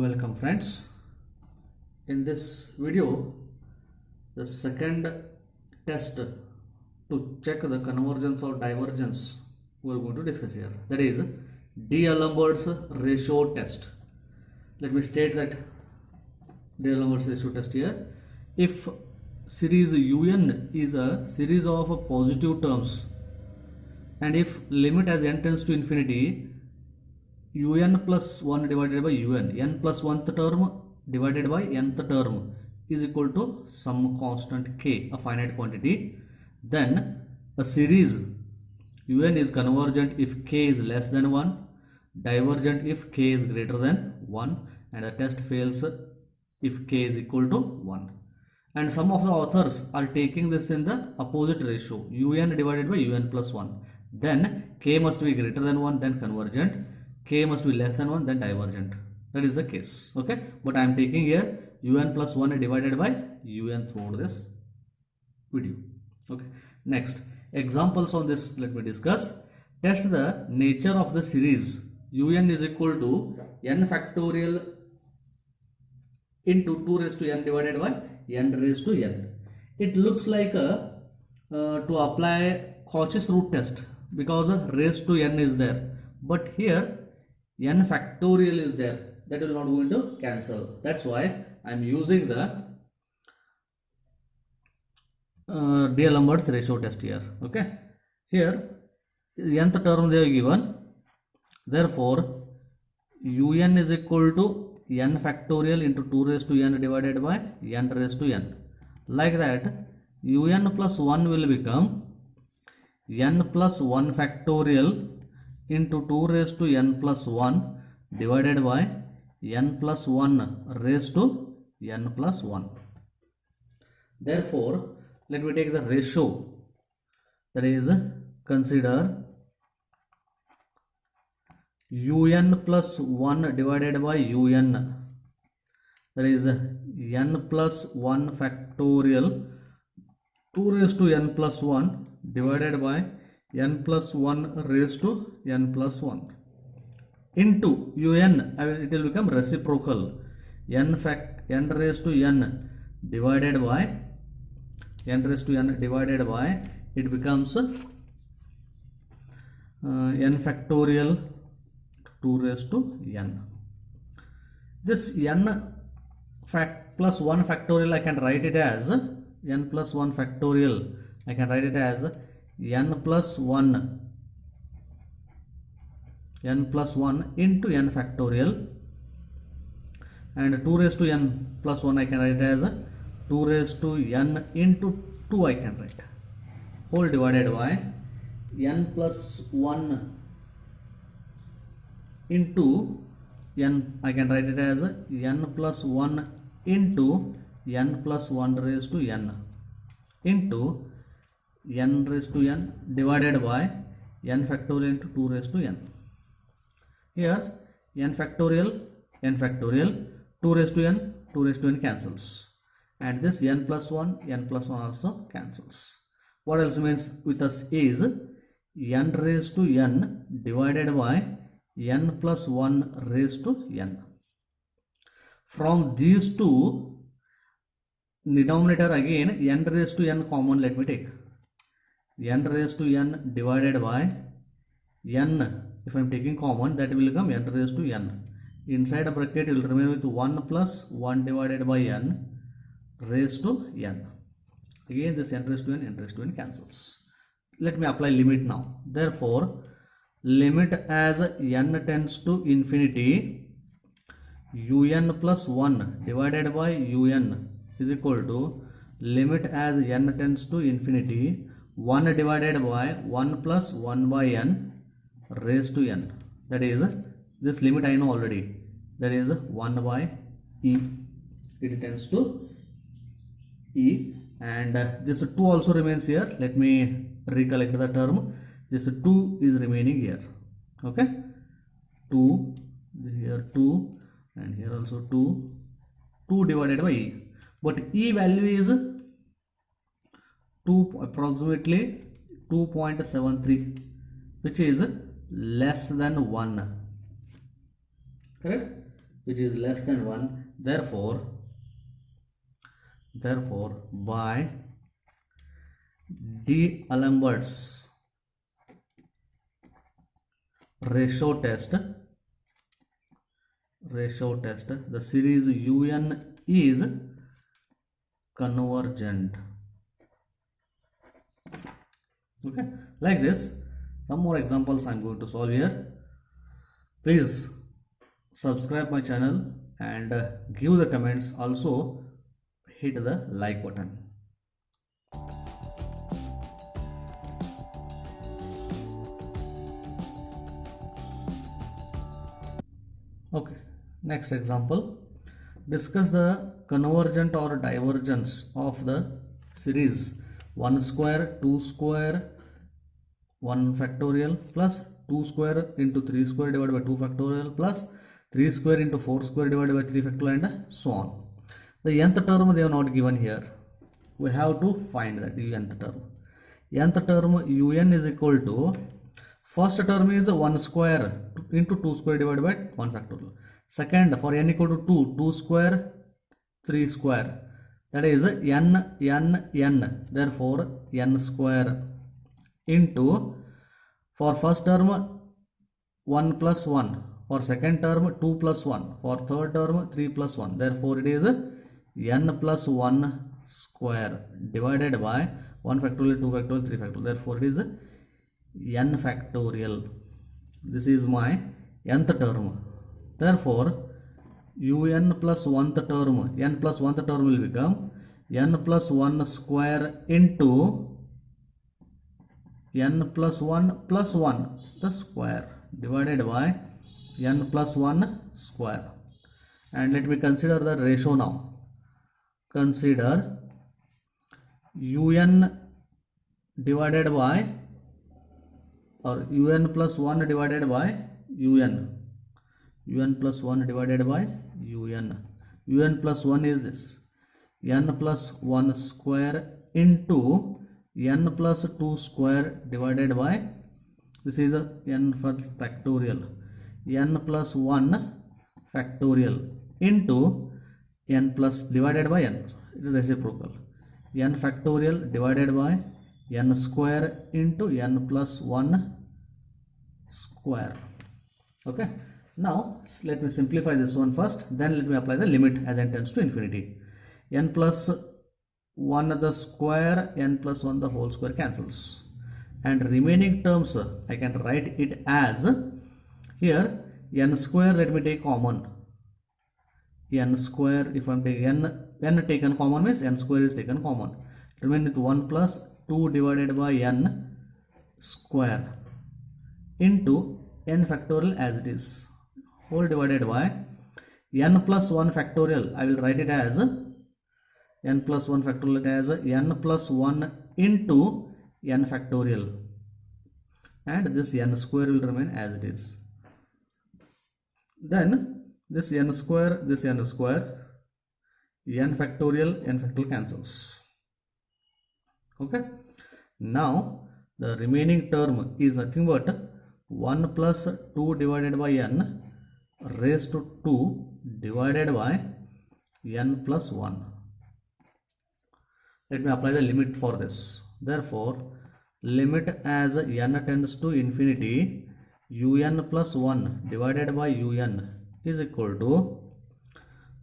Welcome friends. In this video, the second test to check the convergence or divergence we are going to discuss here. That is D'Alembert's ratio test. Let me state that D'Alembert's ratio test here. If series un is a series of positive terms and if limit as n tends to infinity, un plus 1 divided by un, n plus 1th term divided by nth term is equal to some constant k, a finite quantity, then a series un is convergent if k is less than 1, divergent if k is greater than 1, and the test fails if k is equal to 1. And some of the authors are taking this in the opposite ratio, un divided by un plus 1. Then k must be greater than 1, then convergent, k must be less than 1, then divergent. That is the case. Okay, but I am taking here un plus 1 divided by un throughout this video. Okay, next examples on this let me discuss. Test the nature of the series un is equal to n factorial into 2 raised to n divided by n raised to n. It looks like to apply Cauchy's root test because raised to n is there, but here n factorial is there, that will not going to cancel. That's why I am using the D'Alembert's ratio test here. Okay, here nth term they are given, therefore un is equal to n factorial into 2 raised to n divided by n raised to n. Like that, un plus 1 will become n plus 1 factorial into 2 raised to n plus 1 divided by n plus 1 raised to n plus 1. Therefore, let me take the ratio, that is consider un plus 1 divided by un, that is n plus 1 factorial 2 raised to n plus 1 divided by n plus 1 raised to n plus 1 into un, it will become reciprocal, n raised to n divided by n raised to n divided by, it becomes n factorial 2 raised to n. This n plus 1 factorial I can write it as n plus 1 factorial, I can write it as n plus 1 into n factorial, and 2 raised to n plus 1 I can write it as 2 raised to n into 2 I can write, whole divided by n plus 1 into n, I can write it as n plus 1 into n plus 1 raised to n into n raised to n divided by n factorial into 2 raised to n. Here n factorial, 2 raised to n cancels, and this n plus 1 also cancels. What else means with us is n raised to n divided by n plus 1 raised to n. From these two, denominator again n raised to n common, let me take n raised to n divided by n, if I am taking common, that will become n raised to n. Inside a bracket it will remain with 1 plus 1 divided by n raised to n. Again this n raised to n cancels. Let me apply limit now. Therefore, limit as n tends to infinity, un plus 1 divided by un is equal to limit as n tends to infinity 1 divided by 1 plus 1 by n raised to n. That is, this limit I know already, that is 1 by e, it tends to e, and this 2 also remains here. Let me recollect the term, this 2 is remaining here. Okay, 2, here 2, and here also 2 divided by e, but e value is approximately 2.73, which is less than 1, correct? which is less than 1. Therefore by D'Alembert's ratio test, the series UN is convergent. Okay, like this. Some more examples I am going to solve here. Please subscribe my channel and give the comments. Also hit the like button. Okay, next example. Discuss the convergent or divergence of the series 1 square, 2 square, 1 factorial plus 2 square into 3 square divided by 2 factorial plus 3 square into 4 square divided by 3 factorial and so on. The nth term they have not given here. We have to find that nth term. Nth term un is equal to, first term is 1 square into 2 square divided by 1 factorial. Second, for n equal to 2, 2 square, 3 square. That is n. Therefore, n square into, for first term 1 plus 1, for second term 2 plus 1, for third term 3 plus 1. Therefore, it is n plus 1 square divided by 1 factorial, 2 factorial, 3 factorial. Therefore, it is n factorial. This is my nth term. Therefore, un plus 1th term, n plus 1th term will become n plus 1 square into n plus 1 the square divided by n plus 1 square. And let me consider the ratio now. Consider un divided by, or un plus 1 divided by un plus 1 divided by un plus 1 is this, n plus 1 square into n plus 2 square divided by, this is a n for factorial, n plus 1 factorial into n plus divided by n, it is reciprocal, n factorial divided by n square into n plus 1 square. Okay, now let me simplify this one first, then let me apply the limit as n tends to infinity. N plus 1 the square, n plus 1 the whole square cancels, and remaining terms I can write it as, here n square, let me take common, n square, if I am taking n taken common means n square is taken common, remain with 1 plus 2 divided by n square into n factorial as it is, whole divided by n plus 1 factorial. I will write it as n plus 1 factorial as n plus 1 into n factorial, and this n square will remain as it is. Then this n square, n factorial cancels. Okay, now the remaining term is nothing but 1 plus 2 divided by n raised to 2 divided by n plus 1. Let me apply the limit for this. Therefore, limit as n tends to infinity, un plus 1 divided by un is equal to,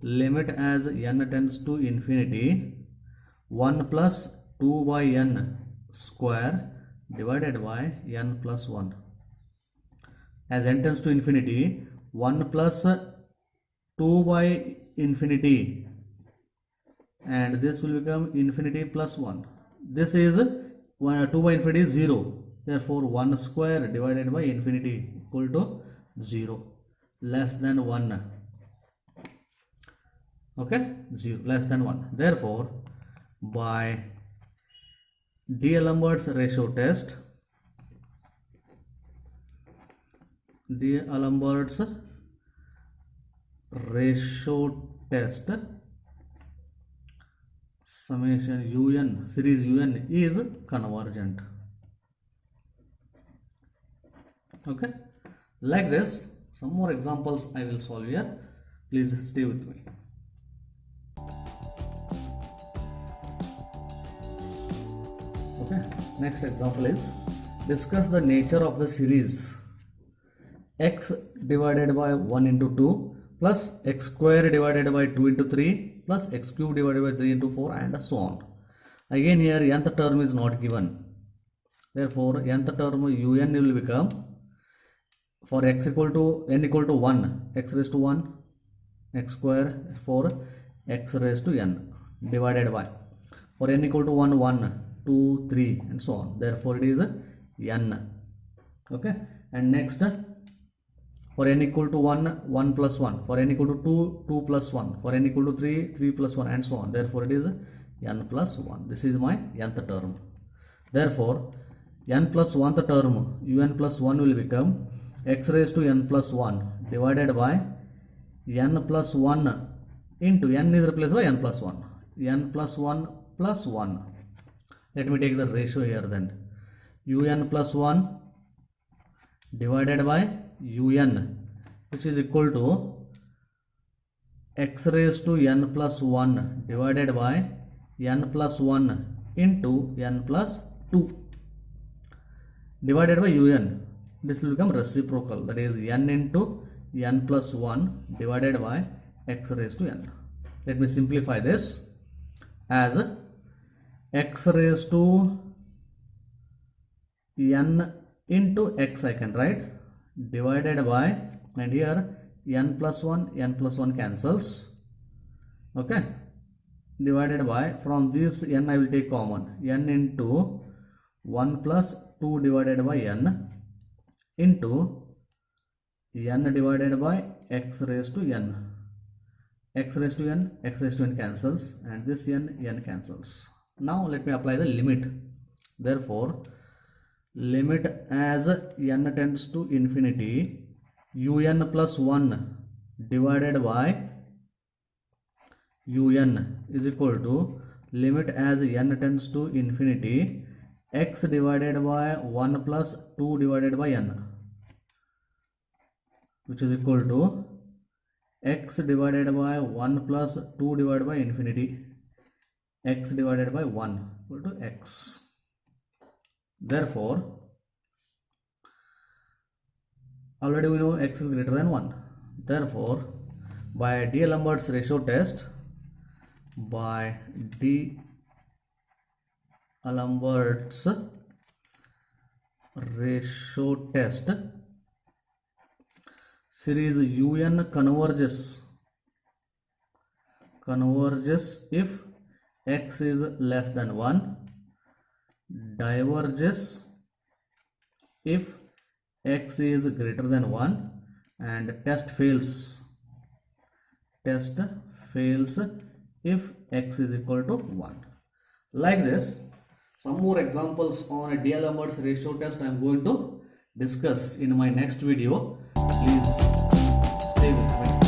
limit as n tends to infinity, 1 plus 2 by n square divided by n plus 1. As n tends to infinity, 1 plus 2 by infinity, and this will become infinity plus 1. This is 2 by infinity is 0. Therefore, 1 square divided by infinity equal to 0, less than 1. Okay, 0 less than 1. Therefore, by D'Alembert's ratio test, summation un, series un is convergent. Okay, like this. Some more examples I will solve here. Please stay with me. Okay, next example is discuss the nature of the series x divided by 1 into 2 plus x square divided by 2 into 3 plus x cube divided by 3 into 4 and so on. Again here nth term is not given. Therefore nth term un will become, for x equal to n equal to 1, x raised to 1 x square for x raised to n divided by, for n equal to 1 1 2 3 and so on. Therefore it is n. Okay, and next for n equal to 1 1 plus 1, for n equal to 2 2 plus 1, for n equal to 3 3 plus 1 and so on. Therefore it is n plus 1. This is my nth term. Therefore n plus 1th term un plus 1 will become x raised to n plus 1 divided by n plus 1 into n is replaced by n plus 1, n plus 1 plus 1. Let me take the ratio here then. Un plus 1 divided by un, which is equal to x raised to n plus 1 divided by n plus 1 into n plus 2 divided by un. This will become reciprocal, that is n into n plus 1 divided by x raised to n. Let me simplify this as x raised to n into x I can write divided by, and here n plus 1 cancels. Okay, divided by, from this n I will take common, n into 1 plus 2 divided by n into n divided by x raised to n. X raised to n cancels, and this n cancels. Now let me apply the limit. Therefore limit as n tends to infinity, un plus 1 divided by un is equal to limit as n tends to infinity, x divided by 1 plus 2 divided by n, which is equal to x divided by 1 plus 2 divided by infinity, x divided by 1 equal to x. Therefore already we know x is greater than 1. Therefore by D'Alembert's ratio test, series un converges if x is less than 1, diverges if x is greater than 1, and test fails if x is equal to 1. Like this, some more examples on D'Alembert's ratio test I am going to discuss in my next video. Please stay with me.